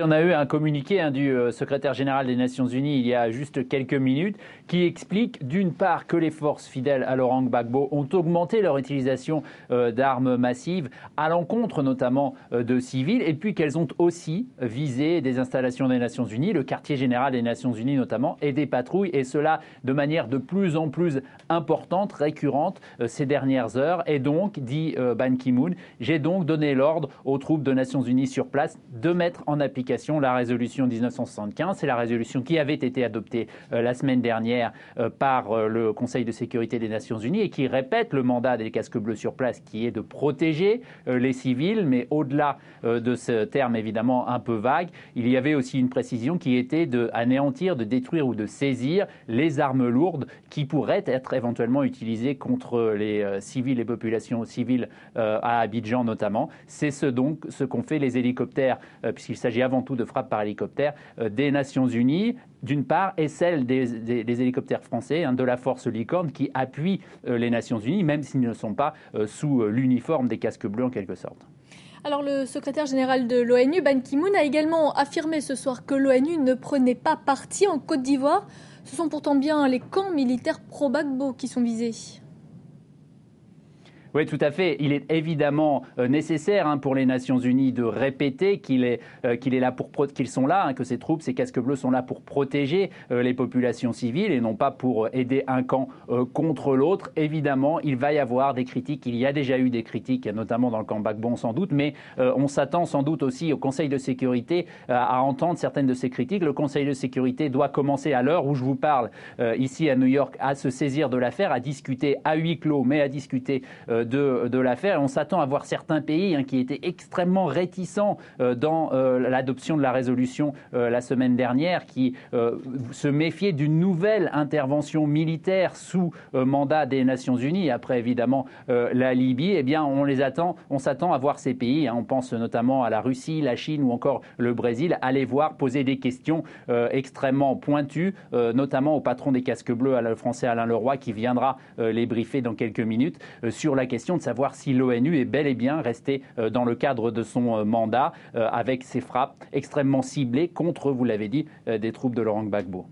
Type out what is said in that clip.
On a eu un communiqué du secrétaire général des Nations Unies il y a juste quelques minutes qui explique d'une part que les forces fidèles à Laurent Gbagbo ont augmenté leur utilisation d'armes massives à l'encontre notamment de civils et puis qu'elles ont aussi visé des installations des Nations Unies, le quartier général des Nations Unies notamment, et des patrouilles, et cela de manière de plus en plus importante, récurrente ces dernières heures. Et donc, dit Ban Ki-moon, j'ai donc donné l'ordre aux troupes de Nations Unies sur place de mettre en application la résolution 1975. C'est la résolution qui avait été adoptée la semaine dernière par le Conseil de sécurité des Nations Unies et qui répète le mandat des casques bleus sur place qui est de protéger les civils, mais au-delà de ce terme évidemment un peu vague, il y avait aussi une précision qui était d'anéantir, de détruire ou de saisir les armes lourdes qui pourraient être éventuellement utilisées contre les civils et populations civiles à Abidjan notamment. C'est ce qu'ont fait les hélicoptères, puisqu'il s'agit avant tout de frappes par hélicoptère des Nations Unies, d'une part, et celle des hélicoptères français, de la force Licorne, qui appuient les Nations Unies, même s'ils ne sont pas sous l'uniforme des casques bleus en quelque sorte. Alors le secrétaire général de l'ONU, Ban Ki-moon, a également affirmé ce soir que l'ONU ne prenait pas parti en Côte d'Ivoire. Ce sont pourtant bien les camps militaires pro-Gbagbo qui sont visés. Oui, tout à fait. Il est évidemment nécessaire pour les Nations Unies de répéter qu'ils sont là, que ces troupes, ces casques bleus sont là pour protéger les populations civiles et non pas pour aider un camp contre l'autre. Évidemment, il va y avoir des critiques. Il y a déjà eu des critiques, notamment dans le camp Gbagbo sans doute, mais on s'attend sans doute aussi au Conseil de sécurité à entendre certaines de ces critiques. Le Conseil de sécurité doit commencer à l'heure où je vous parle ici à New York à se saisir de l'affaire, à discuter à huis clos, mais à discuter de l'affaire. Et on s'attend à voir certains pays qui étaient extrêmement réticents dans l'adoption de la résolution la semaine dernière, qui se méfiaient d'une nouvelle intervention militaire sous mandat des Nations Unies, après évidemment la Libye. Eh bien, on s'attend à voir ces pays, on pense notamment à la Russie, la Chine ou encore le Brésil, aller voir poser des questions extrêmement pointues, notamment au patron des casques bleus, le français Alain Leroy, qui viendra les briefer dans quelques minutes sur la question de savoir si l'ONU est bel et bien restée dans le cadre de son mandat avec ses frappes extrêmement ciblées contre, vous l'avez dit, des troupes de Laurent Gbagbo.